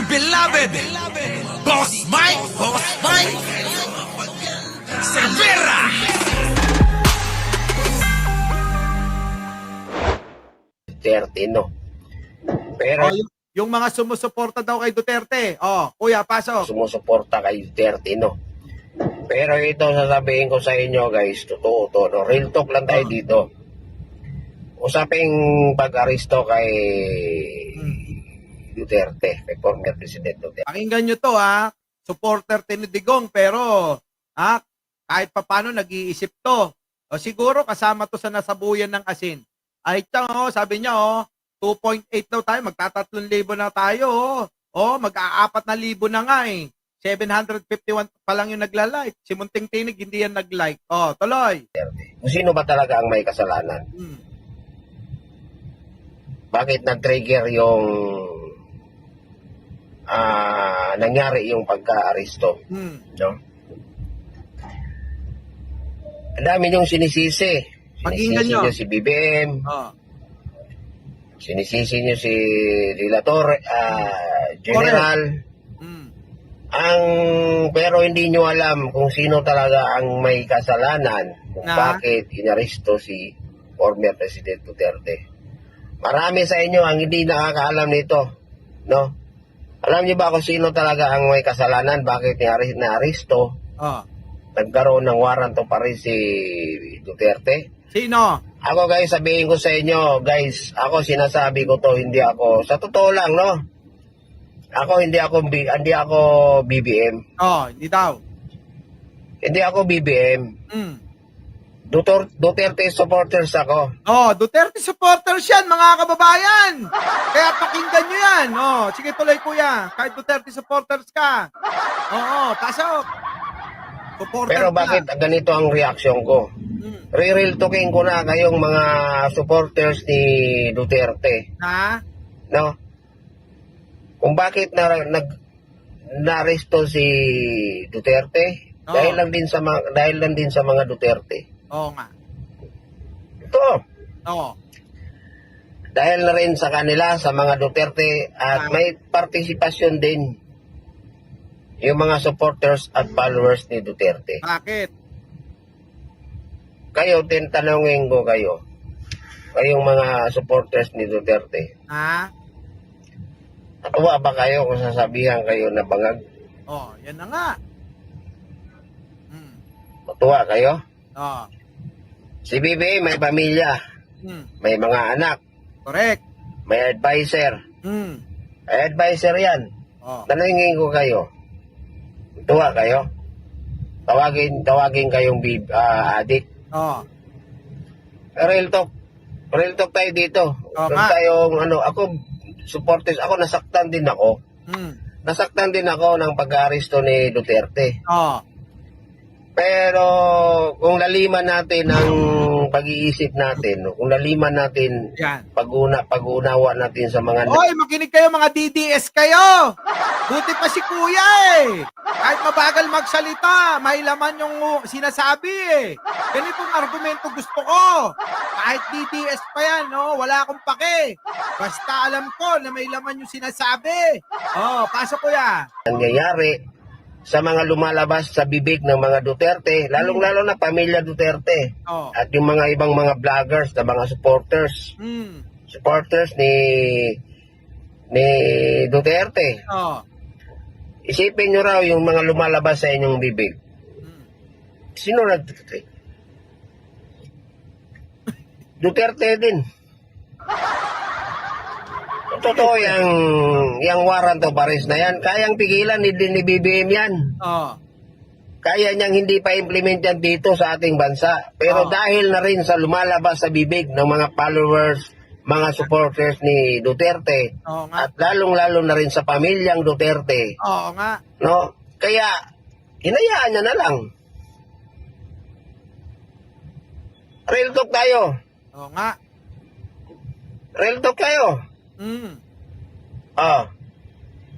dear beloved, Boss Mike, Cervera. Duterte, no? Pero Yung mga sumusuporta daw kay Duterte. Kuya, pasok. sumusuporta kay Duterte, no? Pero ito sasabihin ko sa inyo, guys, totoo to, no? Real talk lang tayo dito. Usaping pag-aristo kay Duterte, kay former President Duterte. Pakinggan nyo to, supporter tinidigong, pero kahit papano nag-iisip to. Siguro kasama to sa nasabuyan ng asin. Ay, sabi niya, 2.8 daw tayo, magta-3,000 na tayo. Mag-a-4,000 na nga eh. 751 pa lang yung nagla-like. Si Munting Tinig, hindi yan nag-like. Tuloy. Kung sino ba talaga ang may kasalanan? Bakit nag-trigger yung nangyari yung pagka-aristo? No? Ang dami niyong sinisisi. Pakinggan Sinisisi nyo. niyo si BBM. Sinisisi niyo si Relator, General. Pero hindi nyo alam kung sino talaga ang may kasalanan kung bakit inaristo si former President Duterte. Marami sa inyo ang hindi nakakaalam nito, no? Alam niyo ba kung sino talaga ang may kasalanan bakit inaristo? Nagkaroon ng warrant of arrest si Duterte? Sino? Ako, guys, sabihin ko sa inyo, guys, ako sinasabi ko to, hindi ako, sa totoo lang, no? Ako hindi ako BBM. Hindi daw. Hindi ako BBM. Duterte supporters ako. Duterte supporters yan, mga kababayan. Kaya pakinggan nyo yan. Sige, tuloy kuya. Kahit Duterte supporters ka. Pasok. Supporter Pero bakit ganito ang reaksyon ko? Real talking ko na kayong mga supporters ni Duterte. No? Kung bakit na-aresto si Duterte? Dahil lang din sa mga Duterte. Nga. Ito. Dahil na rin sa kanila, sa mga Duterte, at may partisipasyon din yung mga supporters at followers ni Duterte. Bakit? Kayo, tanungin ko kayo. Kayong mga supporters ni Duterte. Natuwa ba kayo kung sasabihan kayo na bangag? Yan na nga. Natuwa kayo? Oh. Si Bibi may pamilya, may mga anak, Correct. may advisor. May advisor yan. Tanungin ko kayo. Tuwa kayo? Tawagin kayong adik. Real talk tayo dito. Ako supporters, ako nasaktan din ako. Nasaktan din ako ng pag-aresto ni Duterte. Pero kung laliman natin ang pag-iisip natin, kung laliman natin pag-unawa natin sa mga... Makinig kayo mga DDS kayo! Buti pa si kuya eh! Kahit mabagal magsalita, may laman yung sinasabi eh. Ganitong argumento gusto ko. Kahit DDS pa yan, wala akong pake. Basta alam ko na may laman yung sinasabi. Pasok kuya. Nangyayari sa mga lumalabas sa bibig ng mga Duterte, lalong-lalo na pamilya Duterte. At yung mga ibang mga vloggers na mga supporters. Supporters ni Duterte. Isipin nyo raw yung mga lumalabas sa inyong bibig. Sino na Duterte? Duterte din. Totoo yung warrant of arrest na yan. Kayang pigilan ni BBM yan. Kaya niyang hindi pa implement yan dito sa ating bansa. Pero dahil na rin sa lumalabas sa bibig ng mga followers, mga supporters ni Duterte, at lalong-lalo na rin sa pamilyang Duterte. No? Kaya, hinayaan niya na lang. Real talk tayo. Real talk tayo.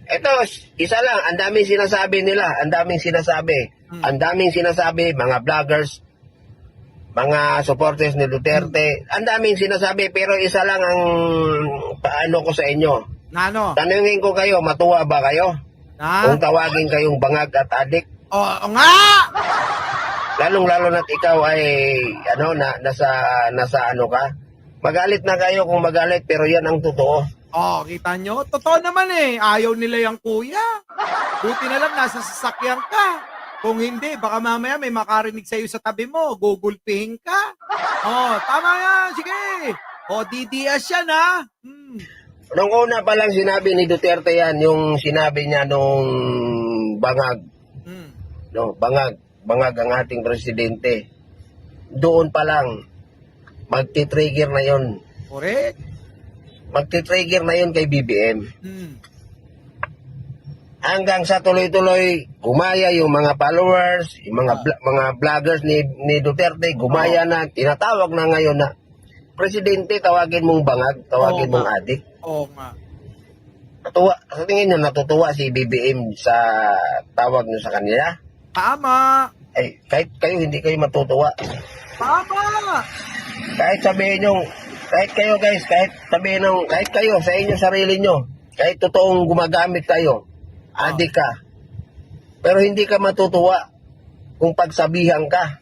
Ito, isa lang, ang daming sinasabi nila, ang daming sinasabi, mga vloggers, mga supporters ni Duterte, ang daming sinasabi, pero isa lang ang paano ko sa inyo, Na ano? Tanungin ko kayo, matuwa ba kayo? Na? Kung tawagin kayong bangag at adik, Oo nga! lalong-lalo na't ikaw ay nasa ano ka. Magalit na kayo kung magalit, pero yan ang totoo. Oh, kita nyo? Totoo naman eh. Ayaw nila yung kuya. Buti na lang nasa sasakyan ka. Kung hindi, baka mamaya may makarinig sa'yo sa tabi mo. Gugulpihin ka. Oh, tama yan. Sige. Oh, DDS yan ha. Nung una pa lang sinabi ni Duterte yan, yung sinabi niya nung bangag. No, bangag ang ating presidente. Doon pa lang, magti-trigger na yon. Correct. Magti-trigger na yon kay BBM. Hanggang sa tuloy-tuloy, gumaya yung mga followers, yung mga vloggers ni Duterte, gumaya na, tinatawag na ngayon na, Presidente, tawagin mong bangag, tawagin mong adik. Oo nga. Natuwa, sa tingin nyo, natutuwa si BBM sa tawag nyo sa kanila? Tama. Ay, kahit kayo, hindi kayo matutuwa. Tama. Kahit sabihin nyo, kahit kayo guys, kahit sabihin nyo, kahit kayo sa inyo sarili nyo, kahit totoong gumagamit kayo, adik ka. Pero hindi ka matutuwa kung pagsabihan ka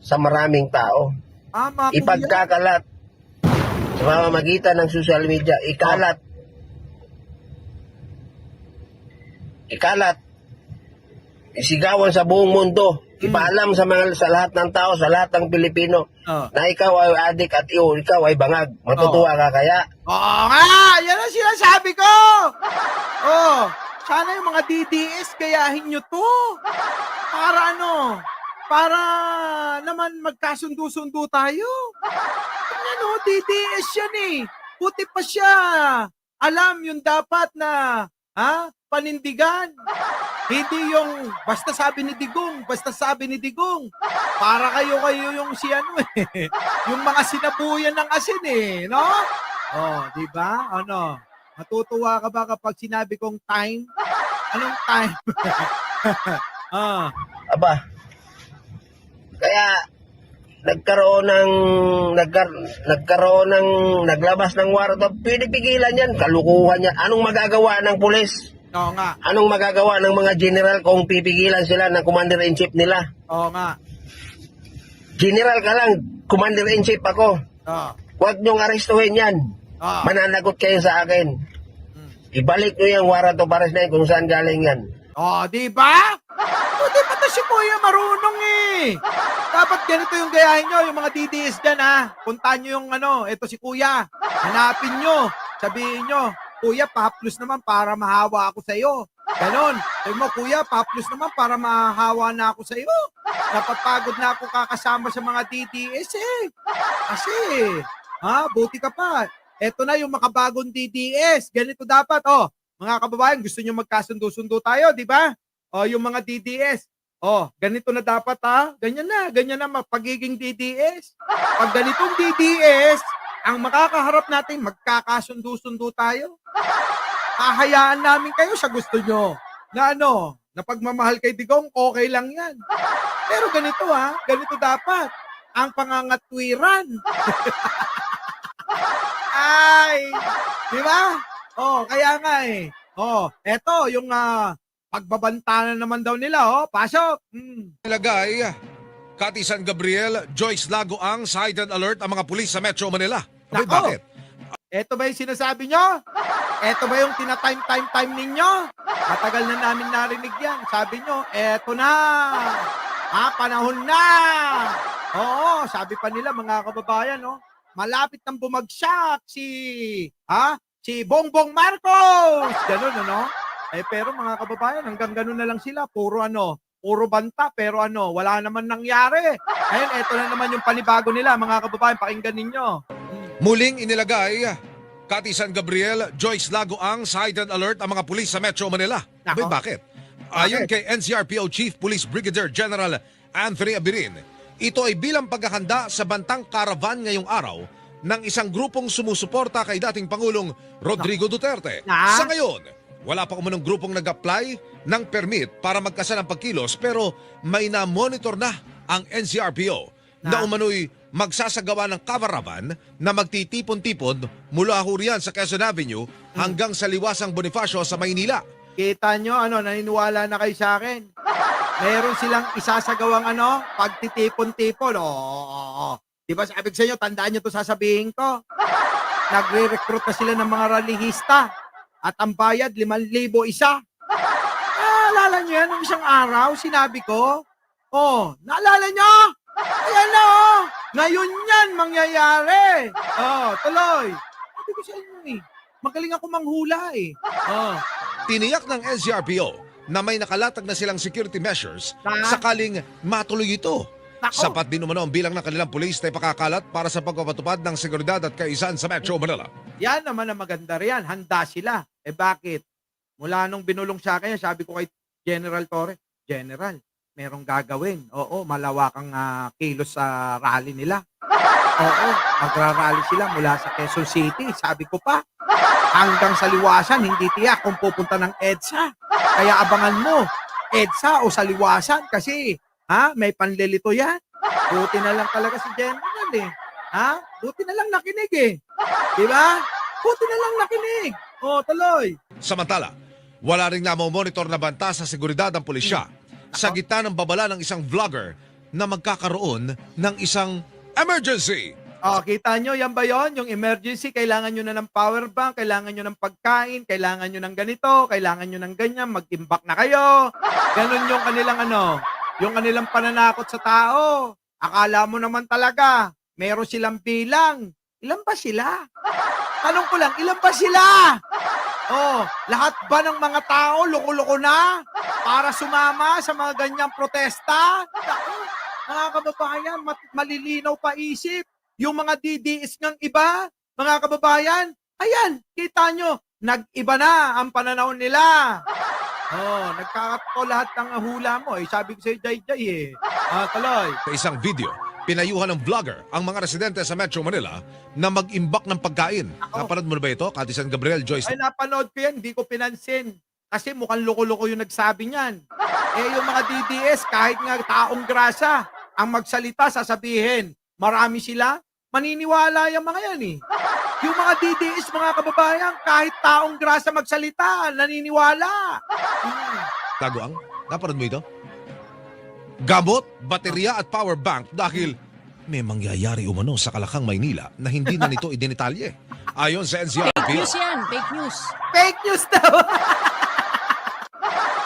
sa maraming tao. Tama. Ipagkakalat sa pamamagitan ng social media, ikalat, isigawan sa buong mundo, ipaalam sa lahat ng tao, sa lahat ng Pilipino, na ikaw ay adik at ikaw ay bangag. Matutuwa ka kaya? Oo nga! Yan ang sinasabi ko! Oh, sana yung mga DDS gayahin nyo to. Para ano? Para naman magkasundo-sundo tayo. Ano, DDS yan eh. Puti pa siya. Alam yung dapat na panindigan. Hindi yung basta sabi ni Digong. Para kayo yung si ano eh. Yung mga sinabuyan ng asin eh, no? Oh, di ba? Ano? Matutuwa ka ba kapag sinabi kong time? Anong time? Aba, kaya naglabas ng warrant of pinipigilan yan, kalukuhan yan. Anong magagawa ng pulis? Oo nga. Anong magagawa ng mga general kung pipigilan sila ng commander-in-chief nila? Oo nga. General ka lang, commander-in-chief ako. Huwag niyong arestuhin yan. Mananagot kayo sa akin. Ibalik niyo yung warrant of arrest na yun kung saan galing yan. Di ba? Di ba si Kuya marunong eh. Dapat ganito yung gayahin nyo, yung mga DDS dyan Puntahan nyo yung ito si Kuya. Hanapin nyo. Sabihin nyo, Kuya, pa-plus naman para mahawa ako sa'yo. Ganon. Sabi mo, Kuya, pa-plus naman para mahawa na ako sa'yo. Napapagod na ako kakasama sa mga DDS eh. Kasi, buti ka pa. Eto na yung makabagong DDS. Ganito dapat, mga kababayan, gusto nyo magkasundo-sundo tayo, di ba? Yung mga DDS. Ganito na dapat Ganyan na pagiging DDS. Pag ganitong DDS, ang makakaharap natin, magkakasundo-sundo tayo. Hahayaan namin kayo sa gusto nyo. Na na pagmamahal kay Digong, okay lang yan. Pero ganito ganito dapat. Ang pangangatwiran. Ay, di ba? Kaya nga eh. Eto, yung pagbabanta na naman daw nila, pasok. Nilagay, Cathy San Gabriel, Joyce Lagoang, sa heightened alert ang mga pulis sa Metro Manila. Abay, Nako. bakit? Eto ba yung sinasabi nyo? Eto ba yung tina-time ninyo? Matagal na namin narinig yan. Sabi nyo, eto na. Panahon na. Oo, sabi pa nila mga kababayan, malapit nang bumagsak si Bongbong Marcos. Ganun, pero mga kababayan, hanggang ganun na lang sila. Puro banta, pero wala naman nangyari. Ayun, eto na naman yung panibago nila, mga kababayan, pakinggan ninyo. Muling inilagay, Cathy San Gabriel, Joyce Lagoang, sa heightened alert ang mga pulis sa Metro Manila. Abay, bakit? Ayon kay NCRPO Chief Police Brigadier General Anthony Abirin, ito ay bilang paghahanda sa bantang caravan ngayong araw ng isang grupong sumusuporta kay dating Pangulong Rodrigo Duterte. Sa ngayon, wala pa umunong grupong nag-apply ng permit para magkasa ng pagkilos, pero may na-monitor na ang NCRPO na umano'y magsasagawa ng caravan na magtitipon-tipon mula ho riyan sa Quezon Avenue hanggang sa Liwasang Bonifacio sa Maynila. Kita nyo, naniniwala na kayo sa akin. Meron silang isasagawang pagtitipon-tipon. Oo. Di ba sabi ko sa inyo, tandaan nyo to sasabihin ko. Nagre-recruit na sila ng mga rallyista. At ang bayad, 5,000 isa. Naalala nyo yan, nung isang araw, sinabi ko. Naalala nyo? Ayan na, ngayon yan mangyayari. Tuloy. Sabi ko sa inyo magaling ako manghula Tiniyak ng NCRPO na may nakalatag na silang security measures Na? sakaling matuloy ito. Nako. Sapat din umano ang bilang ng kanilang pulis na ipakakalat para sa pagpapatupad ng seguridad at kaayusan sa Metro Manila. Yan naman ang maganda riyan. Handa sila. Bakit? Mula nung binulong sa akin, sabi ko kay General Torre, General, merong gagawin. Oo, malawakang kilos sa rally nila. Oo, magra-rally sila mula sa Quezon City. Sabi ko pa, hanggang sa Liwasan, hindi tiyak kung pupunta ng EDSA. Kaya abangan mo, EDSA o sa Liwasan kasi may panlilito yan. Buti na lang talaga si General Buti na lang nakinig Di ba? Buti na lang nakinig. Tuloy. Samantala, wala ring namomonitor na banta sa seguridad ang pulisya sa gitna ng babala ng isang vlogger na magkakaroon ng isang emergency. Kita nyo, yan ba yun? Yung emergency, kailangan nyo na ng power bank, kailangan nyo ng pagkain, kailangan nyo ng ganito, kailangan nyo ng ganyan, mag-imbak na kayo. Ganun yung kanilang yung kanilang pananakot sa tao. Akala mo naman talaga, meron silang bilang. Ilan ba sila? Tanong ko lang, ilan ba sila? Lahat ba ng mga tao loko-loko na para sumama sa mga ganyang protesta? Naku, mga kababayan, malilinaw pa isip. Yung mga DDS ng iba, mga kababayan, ayan, kita nyo, nag-iba na ang pananaw nila. Nagkakatotoo lahat ng hula mo. Sabi ko sa'yo, Jay. Tuloy. Sa isang video, pinayuhan ng vlogger ang mga residente sa Metro Manila na mag-imbak ng pagkain. Napanood mo na ba ito, Kati San Gabriel, Joyce? Ay, napanood ko yan, hindi ko pinansin. Kasi mukhang loko-loko yung nagsabi niyan. Yung mga DDS, kahit nga taong grasa, ang magsalita, sasabihin, marami sila, maniniwala yung mga yan Yung mga DDS, mga kababayan, kahit taong grasa magsalita, naniniwala. Lagoang, napanood mo ito? Gamot, baterya at power bank dahil may mangyayari umano sa Kalakang, Maynila na hindi na nito idinitalye. Ayon sa Fake NCRPO. news yan, fake news. Fake news daw.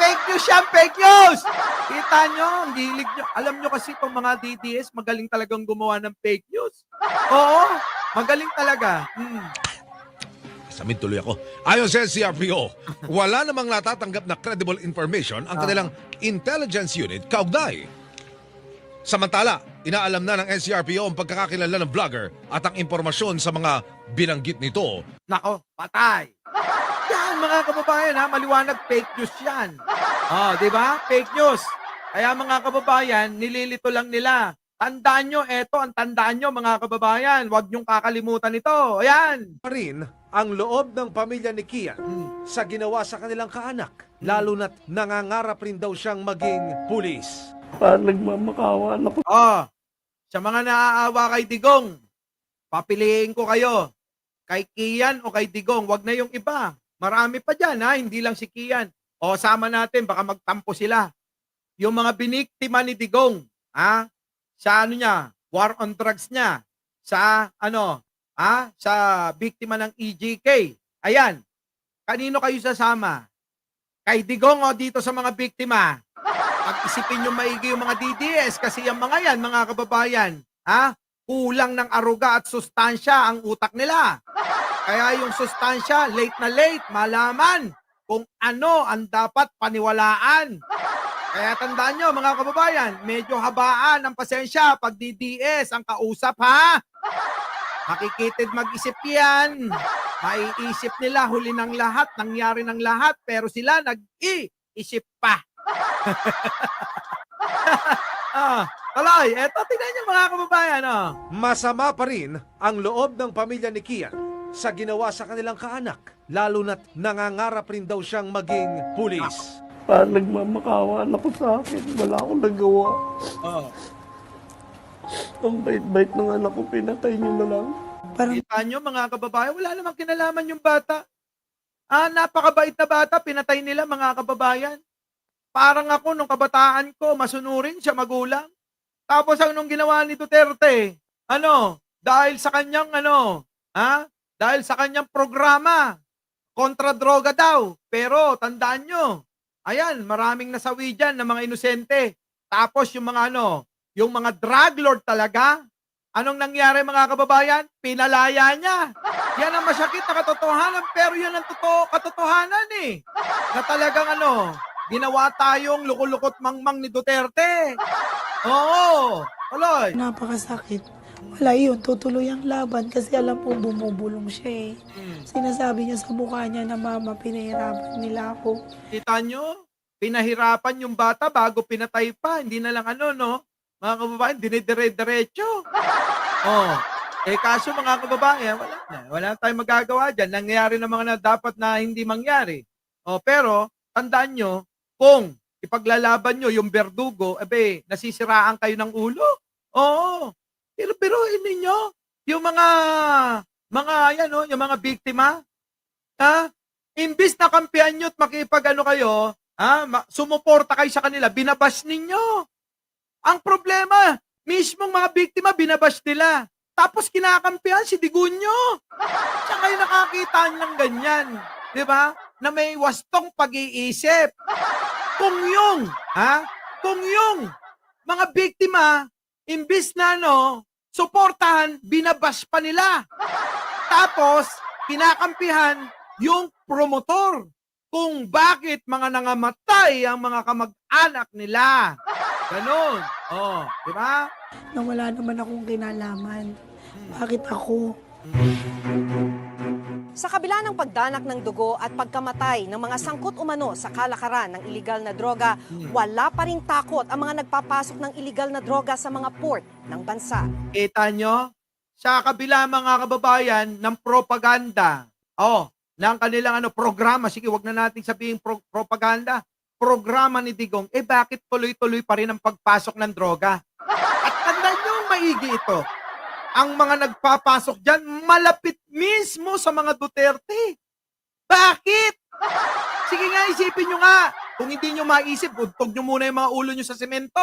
Fake news yan, fake news. Kita nyo, ang hilig nyo. Alam nyo kasi itong mga DDS, magaling talagang gumawa ng fake news. Oo, magaling talaga. Samid tuloy ako. Ayon sa NCRPO, wala namang natatanggap na credible information ang kanilang intelligence unit kaugnay. Samantala, inaalam na ng NCRPO ang pagkakakilala ng vlogger at ang impormasyon sa mga binanggit nito. Nako, patay. Yan mga kababayan maliwanag fake news yan. Di ba? Fake news. Kaya mga kababayan, nililito lang nila. Tandaan nyo, eto ang tandaan nyo mga kababayan. Huwag nyong kakalimutan ito. Ayan. Pa rin ang loob ng pamilya ni Kian sa ginawa sa kanilang kaanak. Lalo na't nangangarap rin daw siyang maging pulis. Nagmamakawa na po. Sa mga naaawa kay Digong, papiliin ko kayo. Kay Kian o kay Digong, wag na yung iba. Marami pa dyan hindi lang si Kian. Sama natin, baka magtampo sila. Yung mga biniktima ni Digong, sa niya, war on drugs niya, sa sa biktima ng EJK. Ayan, kanino kayo sasama? Kay Digong o dito sa mga biktima? Pag-isipin nyo maigi yung mga DDS kasi yung mga yan, mga kababayan, kulang ng aruga at sustansya ang utak nila. Kaya yung sustansya, late na late, malaman kung ano ang dapat paniwalaan. Kaya tandaan nyo mga kababayan, medyo habaan ang pasensya pag DDS ang kausap Makikitid mag-isip yan. Maiisip nila huli ng lahat, nangyari ng lahat, pero sila nag-iisip pa. Tuloy, eto tingnan nyo mga kababayan. Masama pa rin ang loob ng pamilya ni Kian sa ginawa sa kanilang kaanak. Lalo na't nangangarap rin daw siyang maging pulis. Nagmamakawa na po sa akin. Wala akong nagawa. Ang bait-bait ng anak ko, pinatay niyo na lang. Parang Kita nyo mga kababayan, wala namang kinalaman yung bata. Napakabait na bata, pinatay nila mga kababayan. Parang ako nung kabataan ko, masunurin siya magulang. Tapos anong ginawa ni Duterte? Dahil sa kanyang dahil sa kanyang programa kontra droga daw. Pero tandaan nyo, ayan, maraming nasawi dyan ng mga inosente. Tapos yung mga yung mga drug lord talaga, anong nangyari mga kababayan? Pinalaya niya. Yan ang masakit na katotohanan, pero yan ang katotohanan eh. Na talagang ginawa tayong lukot-lukot mangmang ni Duterte. Oo, tuloy. napakasakit. Wala yun, tutuloy ang laban kasi alam po bumubulong siya eh. Sinasabi niya sa mukha niya na mama, pinahirapan nila ako. Kita nyo? Pinahirapan yung bata bago pinatay pa. Hindi na lang mga kababayan, dinidire-diretso. Kaso mga kababayan, wala na. Wala na tayong magagawa dyan. Nangyayari na mga na dapat na hindi mangyari. Pero, tandaan nyo, kung ipaglalaban nyo yung berdugo, nasisiraan kayo ng ulo. Oo. Pero biruin ninyo, yung yung mga biktima, imbis na kampihan nyo at kayo, sumuporta kayo sa kanila, binabash ninyo. Ang problema, mismong mga biktima, binabash nila. Tapos kinakampihan si Digunyo. Siya kayo nakakita ng ganyan. Di ba? Na may wastong pag-iisip. Kung yung mga biktima, imbis na suportahan, binabash pa nila. Tapos, kinakampihan yung promotor kung bakit mga nangamatay ang mga kamag-anak nila. Ganon. Di ba? Na wala naman akong kinalaman. Bakit ako? Sa kabila ng pagdanak ng dugo at pagkamatay ng mga sangkot umano sa kalakaran ng iligal na droga, wala pa ring takot ang mga nagpapasok ng iligal na droga sa mga port ng bansa. Kita nyo? Sa kabila mga kababayan ng propaganda, ng kanilang programa, sige wag na natin sabihin propaganda, programa ni Digong, bakit tuloy-tuloy pa rin ang pagpasok ng droga? At tandaan nyo maigi ito. Ang mga nagpapasok dyan, malapit mismo sa mga Duterte. Bakit? Sige nga, isipin nyo nga. Kung hindi nyo maisip, untog nyo muna yung mga ulo nyo sa semento.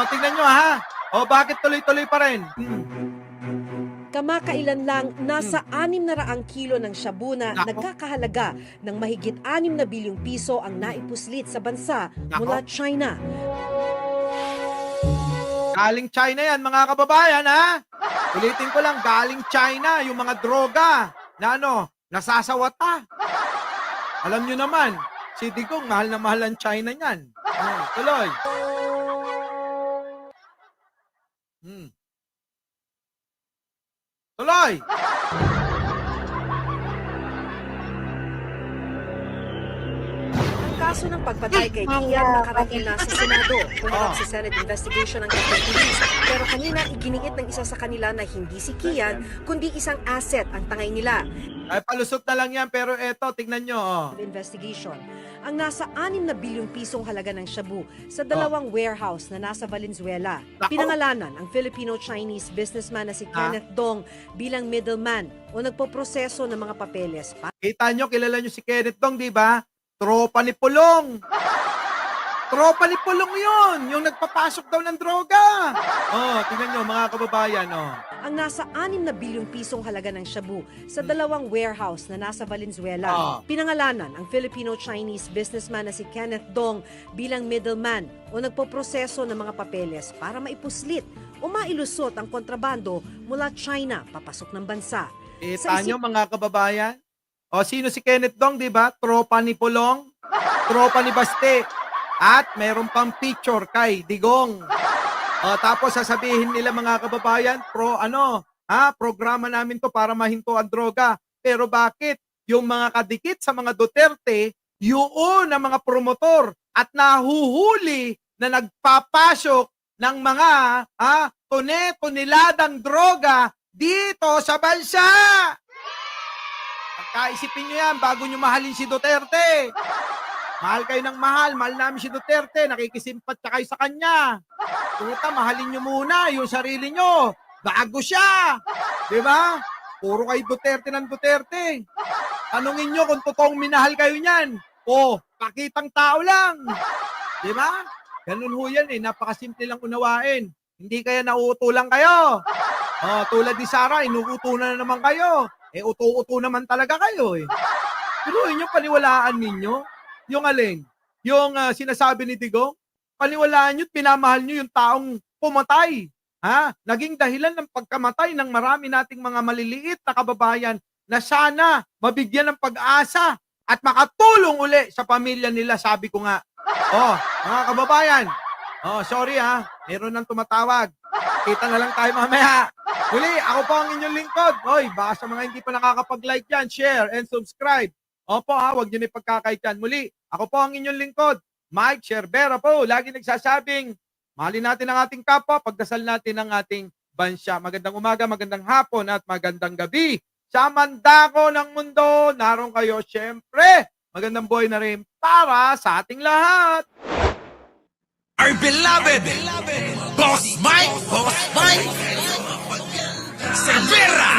Tingnan nyo ha. Bakit tuloy-tuloy pa rin? Kamakailan lang, nasa 600 kilo ng shabu na nagkakahalaga ng mahigit 6 na bilyong piso ang naipuslit sa bansa mula China. Galing China yan, mga kababayan, ha? Ulitin ko lang, galing China, yung mga droga na nasasawata. Alam nyo naman, si Digong, mahal na mahal ang China niyan. Tuloy. Tuloy! Kaso ng pagpatay kay Kian nakarating na sa Senado. Pumunta sa Senate investigation ng Captain Police. Pero kanina iginiit ng isa sa kanila na hindi si Kian, kundi isang asset ang tangay nila. Ay, palusot na lang yan, pero eto, tignan nyo. Investigation. Ang nasa 6 na bilyong pisong halaga ng shabu sa dalawang warehouse na nasa Valenzuela. Pinangalanan ang Filipino-Chinese businessman na si Kenneth Dong bilang middleman o nagpoproseso ng mga papeles. Kita nyo, kilala nyo si Kenneth Dong, di ba? Tropa ni Pulong. Tropa ni Pulong yun, yung nagpapasok daw ng droga. Tingnan nyo mga kababayan. Ang nasa 6 na bilyong pisong halaga ng shabu sa dalawang warehouse na nasa Valenzuela. Pinangalanan ang Filipino-Chinese businessman na si Kenneth Dong bilang middleman o nagpoproseso ng mga papeles para maipuslit o mailusot ang kontrabando mula China papasok ng bansa. Kita nyo mga kababayan? Sino si Kenneth Dong, di ba? Tropa ni Pulong, tropa ni Baste. At meron pang picture kay Digong. Tapos sasabihin nila mga kababayan, programa namin to para mahinto ang droga. Pero bakit? Yung mga kadikit sa mga Duterte, yun ang mga promotor at nahuhuli na nagpapasok ng mga tone-toneladang droga dito sa bansa. Pagkaisipin nyo yan bago nyo mahalin si Duterte. Mahal kayo ng mahal namin si Duterte, nakikisimpat kayo sa kanya. Puta, mahalin nyo muna yung sarili nyo. Bago siya. Di ba? Puro kayo Duterte ng Duterte. Tanungin nyo kung totoong minahal kayo niyan. O, pakitang tao lang. Di ba? Ganun ho yan eh, napakasimple lang unawain. Hindi kaya nauutulan kayo. Tulad ni Sarah, inuuto na naman kayo. Uto-uto naman talaga kayo eh. Pero yun yung paniwalaan ninyo. Yung alin? Yung sinasabi ni Digong? Paniwalaan nyo at pinamahal nyo yung taong pumatay. Naging dahilan ng pagkamatay ng marami nating mga maliliit na kababayan na sana mabigyan ng pag-asa at makatulong uli sa pamilya nila, sabi ko nga. Mga kababayan, sorry meron nang tumatawag. Kita na lang tayo mamaya. Huli, ako po ang inyong lingkod. Hoy, baka sa mga hindi pa nakakapag-like dyan, share and subscribe. Opo huwag nyo na ipagkakaitan. Muli, ako po ang inyong lingkod. Mike Sherbera po, lagi nagsasabing, mahalin natin ang ating kapwa, pagdasal natin ang ating bansya. Magandang umaga, magandang hapon at magandang gabi. Sa mandako ng mundo, naroon kayo syempre. Magandang buhay na rin para sa ating lahat. Our beloved Boss Mike Severa.